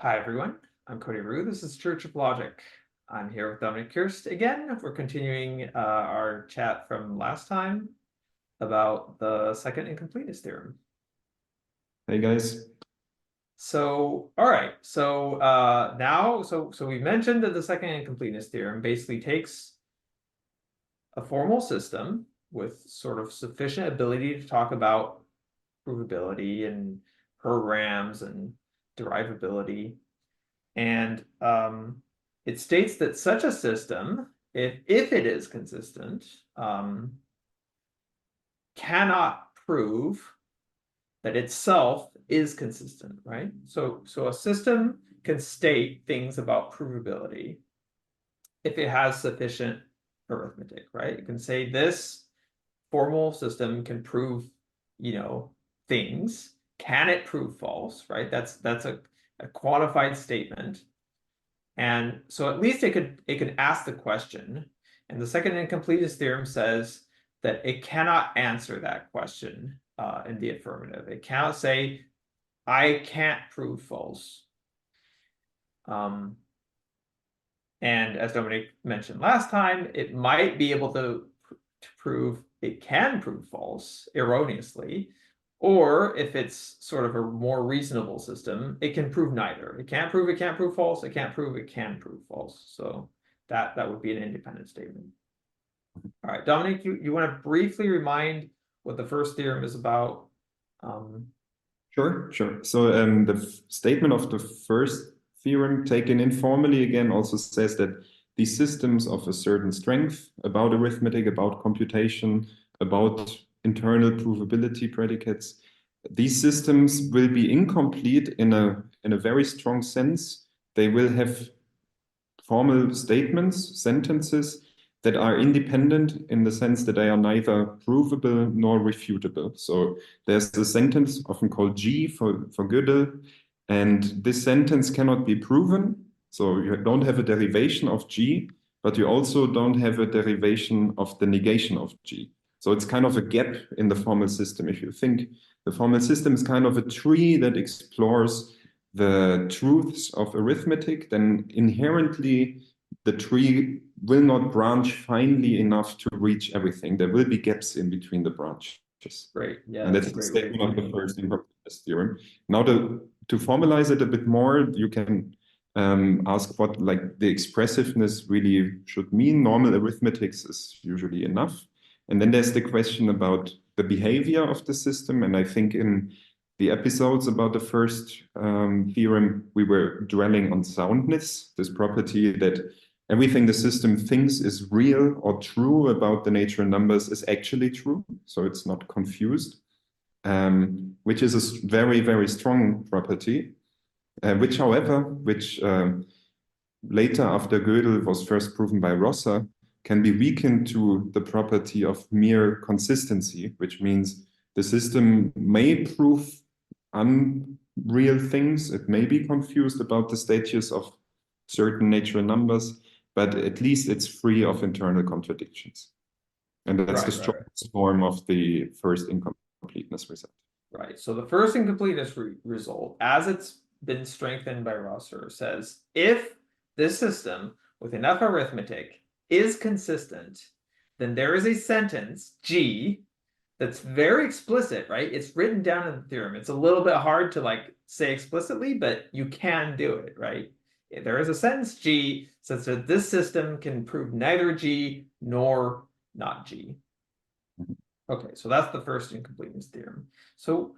Hi, everyone. I'm Cody Rue. This is Church of Logic. I'm here with Dominic Kirst again. We're continuing our chat from last time about the second incompleteness theorem. Hey guys. So, all right. So we mentioned that the second incompleteness theorem basically takes a formal system with sort of sufficient ability to talk about provability and programs and derivability. And it states that such a system, if it is consistent, cannot prove that itself is consistent, right? So a system can state things about provability if it has sufficient arithmetic, right? It can say this formal system can prove, things. Can it prove false, right? That's a quantified statement. And so at least it could ask the question. And the second incompleteness theorem says that it cannot answer that question in the affirmative. It cannot say, I can't prove false. And as Dominic mentioned last time, it might be able to prove it can prove false erroneously, or if it's sort of a more reasonable system, it can prove neither. It can't prove false. It can't prove it can prove false. So that would be an independent statement. All right, Dominic, you want to briefly remind what the first theorem is about? Sure. So the statement of the first theorem taken informally again also says that these systems of a certain strength about arithmetic, about computation, about internal provability predicates, these systems will be incomplete in a very strong sense. They will have formal statements, sentences that are independent in the sense that they are neither provable nor refutable. So there's a sentence often called G for Gödel, and this sentence cannot be proven. So you don't have a derivation of G, but you also don't have a derivation of the negation of G. So it's kind of a gap in the formal system. If you think the formal system is kind of a tree that explores the truths of arithmetic, then inherently the tree will not branch finely enough to reach everything. There will be gaps in between the branches. Great. Yeah, and that's the statement of the first incompleteness theorem. Now, to formalize it a bit more, you can ask what like the expressiveness really should mean. Normal arithmetics is usually enough. And then there's the question about the behavior of the system. And I think in the episodes about the first theorem, we were dwelling on soundness, this property that everything the system thinks is real or true about the natural numbers is actually true. So it's not confused, which is a very, very strong property, which later after Gödel was first proven by Rosser, can be weakened to the property of mere consistency, which means the system may prove unreal things. It may be confused about the status of certain natural numbers, but at least it's free of internal contradictions. And that's the strongest form of the first incompleteness result. Right. So the first incompleteness result, as it's been strengthened by Rosser, says if this system with enough arithmetic is consistent, then there is a sentence, G, that's very explicit, right? It's written down in the theorem. It's a little bit hard to like say explicitly, but you can do it, right? There is a sentence G such that this system can prove neither G nor not G. Okay, so that's the first incompleteness theorem. So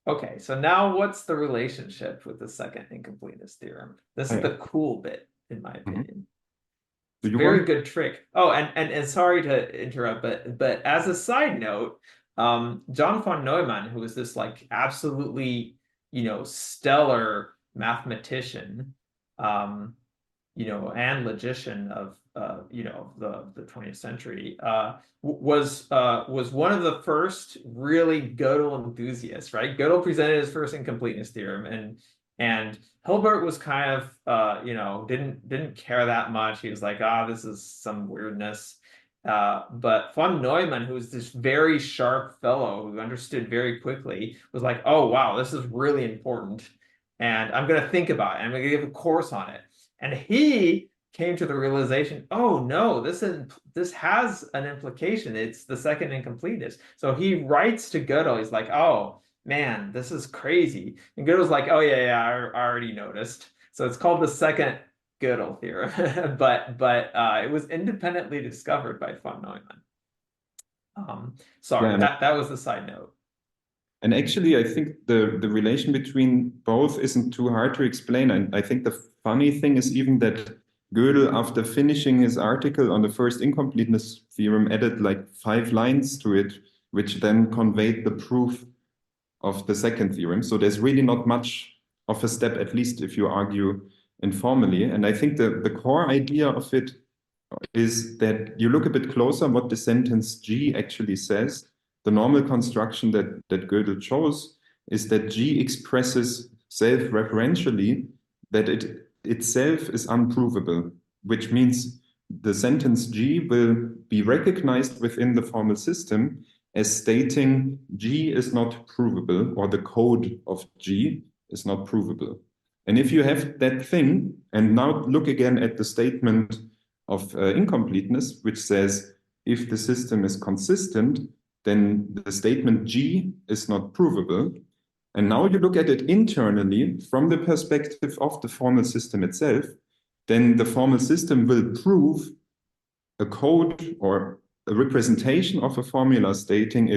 now what's the relationship with the second incompleteness theorem? This is the cool bit, in my opinion. Very good trick. Oh, and sorry to interrupt, but as a side note, John von Neumann, who is this like absolutely, stellar mathematician, and logician of the 20th century, was one of the first really Gödel enthusiasts, right? Gödel presented his first incompleteness theorem, and Hilbert was kind of didn't care that much. He was like, this is some weirdness. But von Neumann, who was this very sharp fellow who understood very quickly, was like, oh wow, this is really important. and I'm going to think about it. I'm going to give a course on it. And he came to the realization, oh no, this has an implication. It's the second incompleteness. So he writes to Gödel. He's like, oh man, this is crazy. And Gödel's like, oh yeah, I already noticed. So it's called the second Gödel theorem, but it was independently discovered by von Neumann. Yeah, Sorry, that was the side note. and actually, I think the relation between both isn't too hard to explain. And I think the funny thing is even that Gödel, after finishing his article on the first incompleteness theorem, added like 5 lines to it, which then conveyed the proof of the second theorem. So there's really not much of a step, at least if you argue informally. And I think the core idea of it is that you look a bit closer what the sentence G actually says. The normal construction that Gödel chose is that G expresses self-referentially that it itself is unprovable, which means the sentence G will be recognized within the formal system as stating G is not provable, or the code of G is not provable. And if you have that thing, and now look again at the statement of incompleteness, which says if the system is consistent, then the statement G is not provable. And now you look at it internally from the perspective of the formal system itself, then the formal system will prove a code or a representation of a formula stating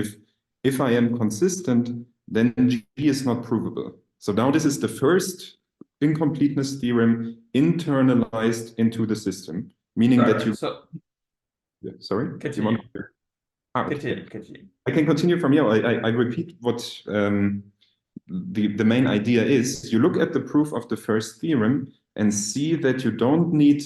if I am consistent, then G is not provable. So now this is the first incompleteness theorem internalized into the system, meaning that you. So Sorry, do you continue. want to? Okay. Continue. I can continue from here. I repeat what the main idea is. You look at the proof of the first theorem and see that you don't need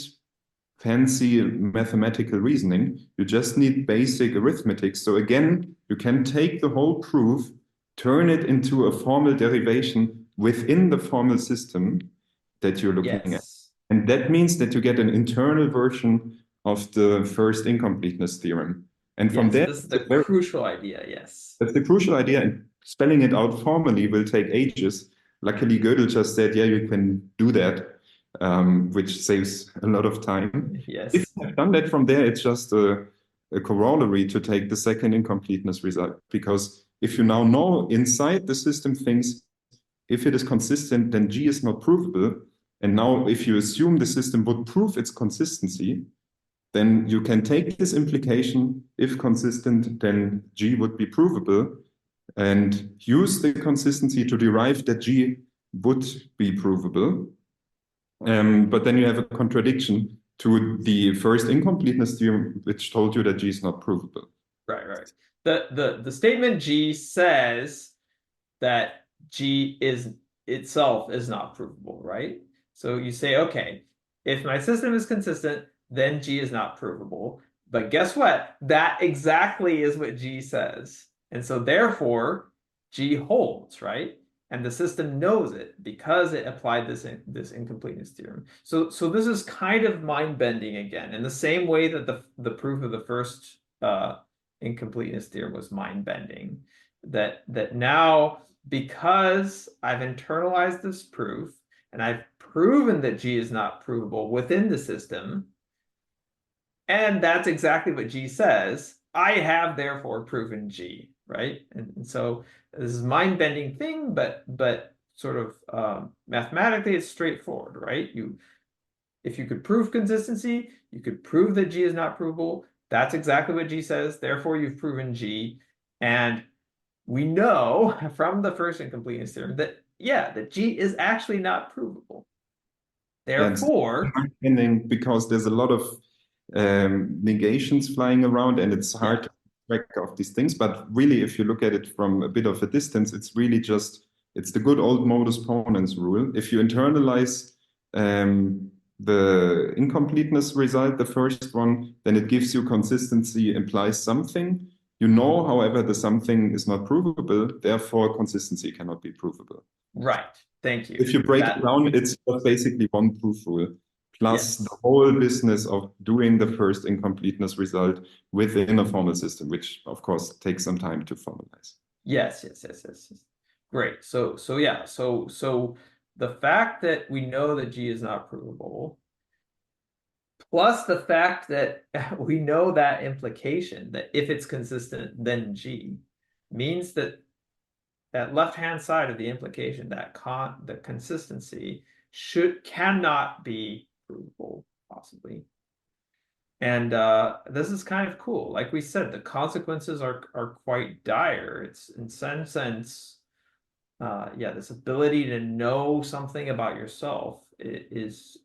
fancy mathematical reasoning. You just need basic arithmetic. So again, you can take the whole proof, turn it into a formal derivation within the formal system that you're looking at. And that means that you get an internal version of the first incompleteness theorem. And from there, this is the crucial idea, yes. That's the crucial idea, and spelling it out formally will take ages. Luckily, Gödel just said, yeah, you can do that, which saves a lot of time. Yes. If you have done that from there, it's just a corollary to take the second incompleteness result. Because if you now know inside the system things, if it is consistent, then G is not provable. And now if you assume the system would prove its consistency, then you can take this implication, if consistent, then G would be provable, and use the consistency to derive that G would be provable. But then you have a contradiction to the first incompleteness theorem, which told you that G is not provable. Right. The statement G says that G itself is not provable, right? So you say, okay, if my system is consistent, then G is not provable. But guess what? That exactly is what G says. And so therefore, G holds, right? And the system knows it because it applied this incompleteness theorem. So this is kind of mind-bending again, in the same way that the proof of the first incompleteness theorem was mind-bending. That now, because I've internalized this proof and I've proven that G is not provable within the system, and that's exactly what G says, I have therefore proven G, right? And so this is a mind-bending thing, but sort of mathematically it's straightforward, right? If you could prove consistency, you could prove that G is not provable. That's exactly what G says. Therefore, you've proven G. And we know from the first incompleteness theorem that, yeah, that G is actually not provable. Therefore, because there's a lot of negations flying around, and it's hard to track of these things. But really, if you look at it from a bit of a distance, it's really just, it's the good old modus ponens rule. If you internalize the incompleteness result, the first one, then it gives you consistency implies something. You know, however, the something is not provable, therefore consistency cannot be provable. Right. Thank you. If you break it down, it's just basically one proof rule, plus the whole business of doing the first incompleteness result within a formal system, which of course takes some time to formalize. Yes. Great. So the fact that we know that G is not provable, plus the fact that we know that implication that if it's consistent, then G means that that left-hand side of the implication, the consistency cannot be provable, possibly. And this is kind of cool. Like we said, the consequences are quite dire. It's in some sense, yeah, this ability to know something about yourself is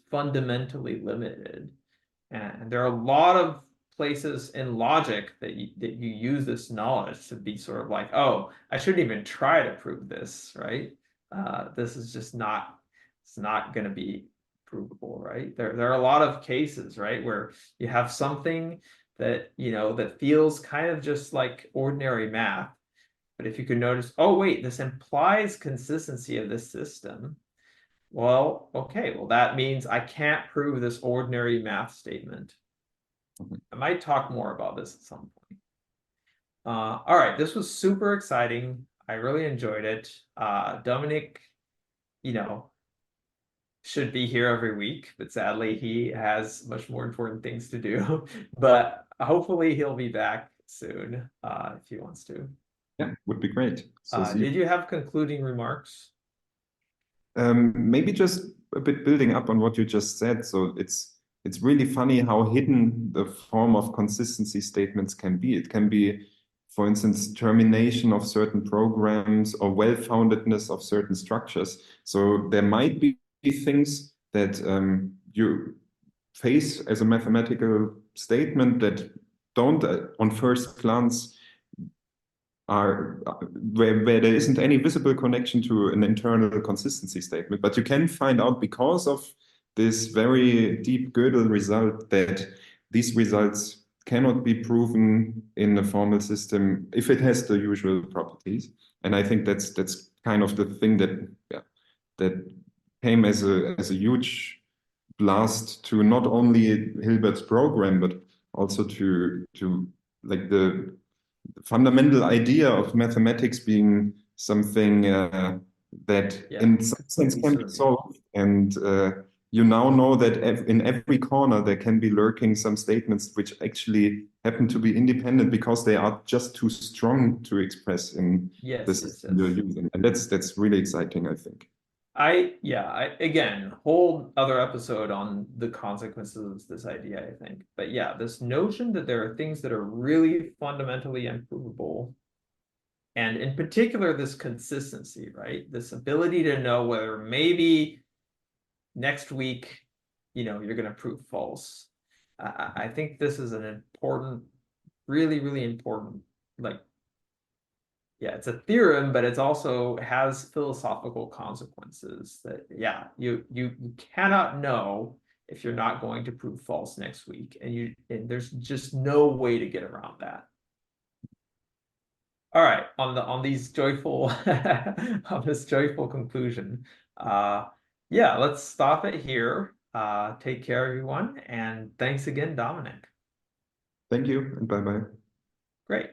fundamentally limited. And there are a lot of places in logic that you use this knowledge to be sort of like, oh, I shouldn't even try to prove this, right? This is just not, it's not going to be provable, right? There are a lot of cases, right, where you have something that, that feels kind of just like ordinary math. But if you could notice, oh, wait, this implies consistency of this system. Well, okay, well, that means I can't prove this ordinary math statement. I might talk more about this at some point. All right, this was super exciting. I really enjoyed it. Dominic, you know, should be here every week, but sadly he has much more important things to do. But hopefully he'll be back soon, if he wants to. Yeah, would be great. So see Did you have concluding remarks? Maybe just a bit building up on what you just said. So it's really funny how hidden the form of consistency statements can be. It can be, for instance, termination of certain programs or well-foundedness of certain structures. So there might be things that you face as a mathematical statement that don't, on first glance, are where there isn't any visible connection to an internal consistency statement, but you can find out because of this very deep Gödel result that these results cannot be proven in a formal system if it has the usual properties. And I think that's kind of the thing that that came as a huge blast to not only Hilbert's program but also to like the fundamental idea of mathematics being something that Yeah, in some sense can be solved. And you now know that in every corner there can be lurking some statements which actually happen to be independent because they are just too strong to express in the system you're using. And that's really exciting, I think. Again, whole other episode on the consequences of this idea, I think. But yeah, this notion that there are things that are really fundamentally improvable, and in particular, this consistency, right? This ability to know whether maybe next week, you're going to prove false. I think this is an important, really, really important, like, yeah, it's a theorem, but it's also has philosophical consequences that, yeah, you cannot know if you're not going to prove false next week, and there's just no way to get around that. All right, on these joyful on this joyful conclusion, yeah, let's stop it here. Take care, everyone, and thanks again, Dominic. Thank you, and bye-bye. Great.